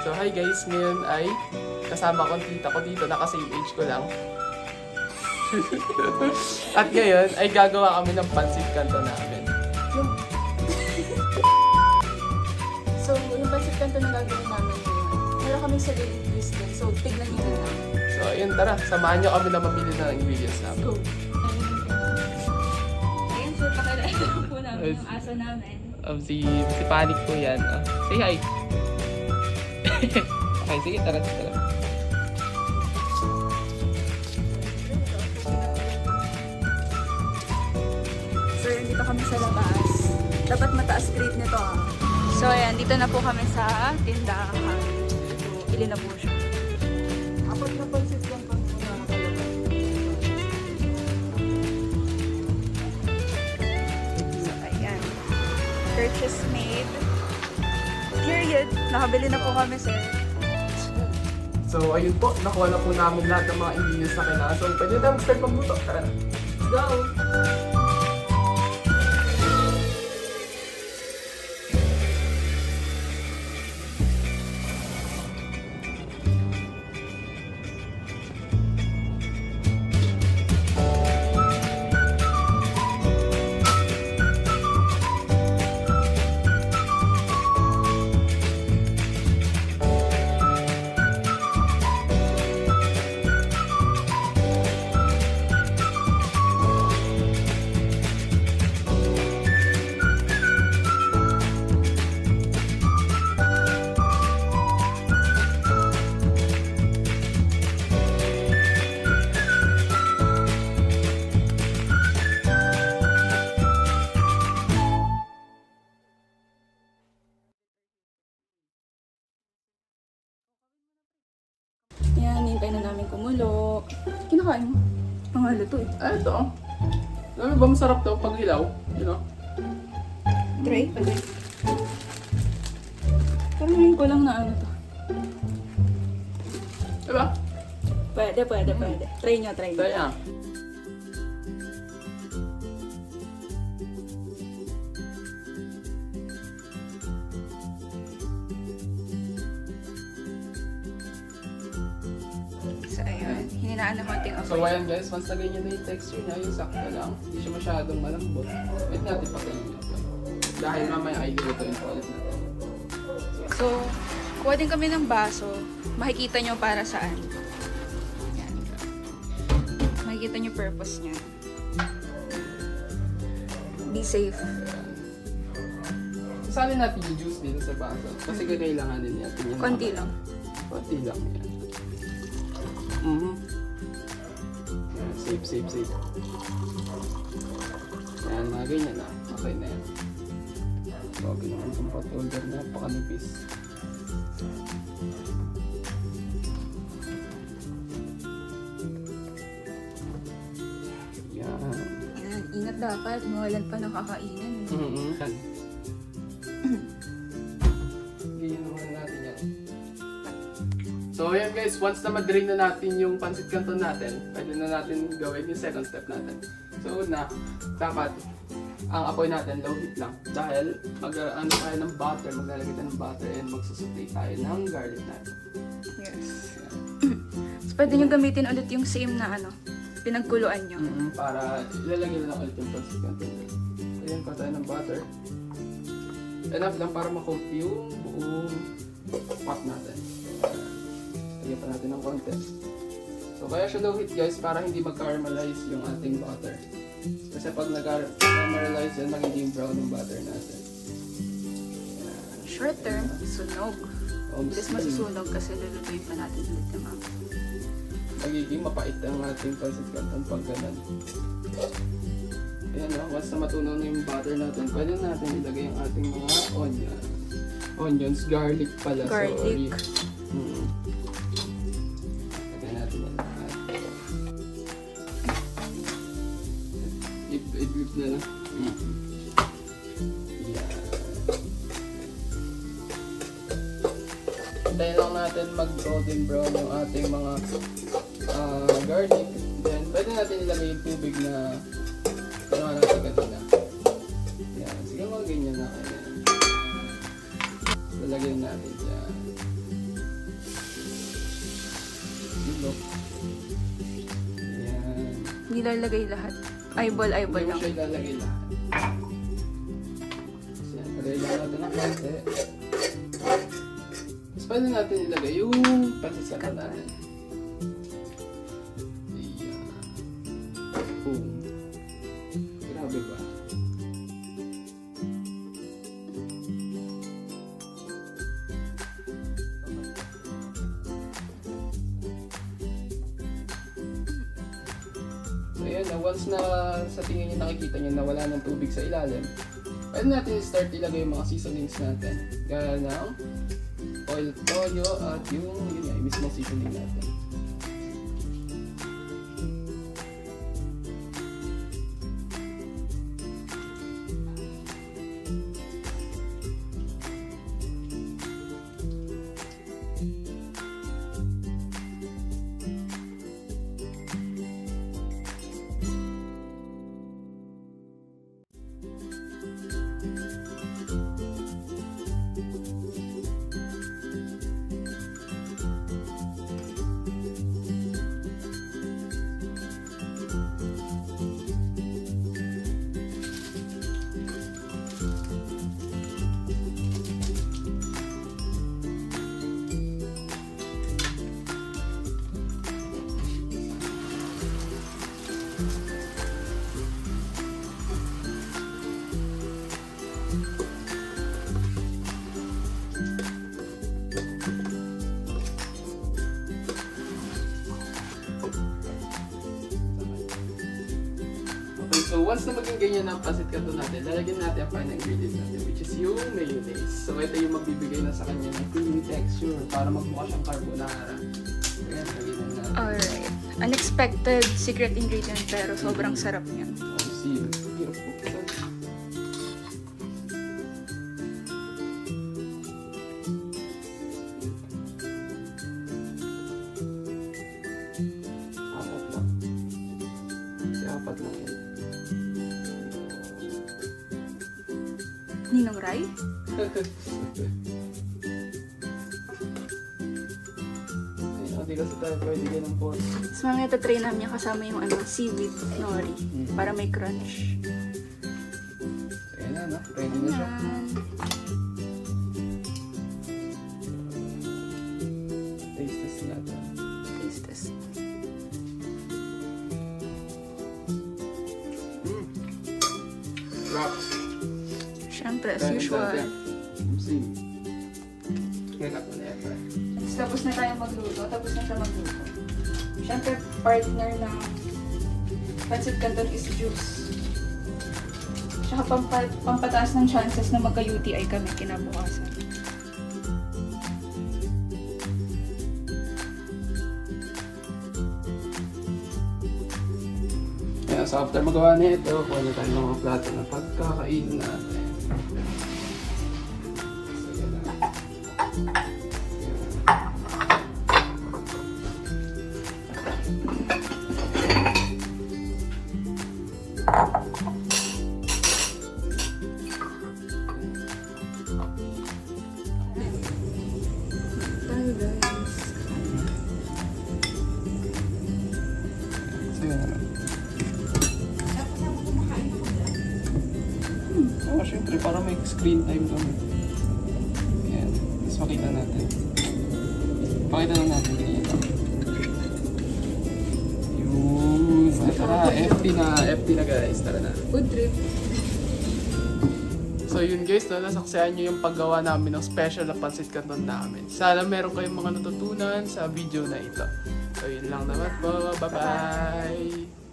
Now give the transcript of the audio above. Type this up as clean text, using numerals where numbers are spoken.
So hi guys, ngayon ay kasama ko ang tita ko dito, naka-same age ko lang. At ngayon ay gagawa kami ng pancit canton namin. So, yung pancit canton na gagawin namin ngayon, meron kaming sariling twist din. So, tignan nyo na lang. So ayun, tara, samahan nyo kami na mamili na ng ingredients namin. Go! Ayun, so pakilala po namin yung aso namin. Si Panic po yan. Say hi! Okay, sige, tara. So, yun, dito kami sa labas. Dapat mataas grade nito ah. So ayan, dito na po kami sa tindahan. So, pili na po siya. Apat na pancit lang pang muna So ayan. Purchase made. Period. Nakabili na po kami, sir. So ayun po, nakuha na po namin lahat ng mga ingredients na kailangan. So pwede na tayo mag-start magluto. Tara na. Let's go! Yan, hintay na namin kumulo. Kinakain mo? Pangalo to eh. Ito. Alam mo ba masarap to pag hilaw? You know? Try? Pwede. Parang ngayon ko lang na ano to. Diba? Pwede. Try nyo. Kaya. So ayun, hininaan na konting So apoy. ayan guys, once na ganyan na yung texture niya, yung sakto lang, hindi siya masyadong malambot. Pwede natin patayin ito. Dahil mamaya ay lutuin po ulit natin. So, kuha din kami ng baso. Makikita nyo para saan. Yan. Makikita nyo purpose niya. Be safe. Salin natin yung juice dito sa baso. Kasi kailangan din natin yan. Konti lang. Konti lang yan. Yan, safe. Yan, mga ganyan na. Okay na yan. So, ginawan itong pot holder na pakanipis. Yan. Yan. Ingat dapat. Mawalan pa ng kakainan. Yan. Ganyan naman natin yan. So ayan guys, once na mag-drain na natin yung pancit canton natin, pwede na natin gawin yung second step natin. So una, dapat ang apoy natin low heat lang dahil mag-ano tayo ng butter, maglalagay tayo ng butter and magsusaute tayo ng garlic natin. Yes. So, pwede nyo gamitin ulit yung same na pinagkuluan nyo. Para ilalagay na lang ulit yung pancit canton. Ayan pa tayo ng butter. Enough lang para ma-coat yung buong pot natin. Lagyan pa natin ng konti. So kaya siya low heat guys para hindi mag-caramelize yung ating butter. Kasi pag nag-caramelize yan, magiging brown yung butter natin. Short term, sunog. Bilis masusunog kasi lulutuin pa natin ulit yung mga. Magiging mapait ang ating pancit canton pag ganun. Ayan na, once na matunaw na yung butter natin, pwede natin ilagay ang ating mga onions, garlic pala. Garlic. Sorry. Lagyan natin yan lahat. I-flip na lang. Yan. Hintayin lang natin mag-golden brown yung ating mga garlic. Then, pwede natin ilagay yung tubig na ginawa natin kanina. Yan. Sige mga ganyan na kayo. Lalagyan natin dyan. nilalagay lahat. Eyeball Hindi mo lang. siya ilalagay lahat. So yan, lagay lang natin ang konti. Tapos pwede natin ilagay yung pansisata natin. Ayan. Boom. Grabe ba? So ayan na, once na sa tingin niyo nakikita niyo na wala ng tubig sa ilalim, pwede natin start ilagay yung mga seasonings natin. Gaya ng oil toyo at yung mismo seasoning natin. Okay, so once na maging ganyan ang pancit canton natin, lalagyan natin ang final ingredient natin, which is yung mayonnaise. So ito yung magbibigay na sa kanya ng creamy texture para magmukha siyang carbonara. Ayan, lagyan na natin. Alright. Unexpected secret ingredient pero sobrang sarap niyan. Oh, see, hirap buksan. Apat lang. Kasi apat lang yan. Ninong Rai? Ayun, hindi kasi tayo pwede ganun po. So mamaya tatry namin yung kasama yung seaweed nori para may crunch. Ayan na, no? Ready na siya. Yan. Taste test natin. Taste test. Rock. Siyempre, as usual. See. Kaya ko na yan, pre. Tapos na tayo magluto. Tapos na siya magluto. Siyempre, partner ng pancit canton is juice. Tsaka pampataas ng chances na magka-UTI kami kinabukasan. Kaya so after magawa na ito, kuha na tayo ng mga plato na pagkakainin natin. So yan na. Tayo guys. So yan na. Oo, syempre, para may screen time kami. Ayan, tapos makita natin. Pakita lang natin ganyan lang. Yun, tara, FT na guys, tara na. Food trip. So yun guys, no, nasaksihan nyo yung paggawa namin ng special na pancit canton namin. Sana meron kayong mga natutunan sa video na ito. So yun lang naman po, bye-bye!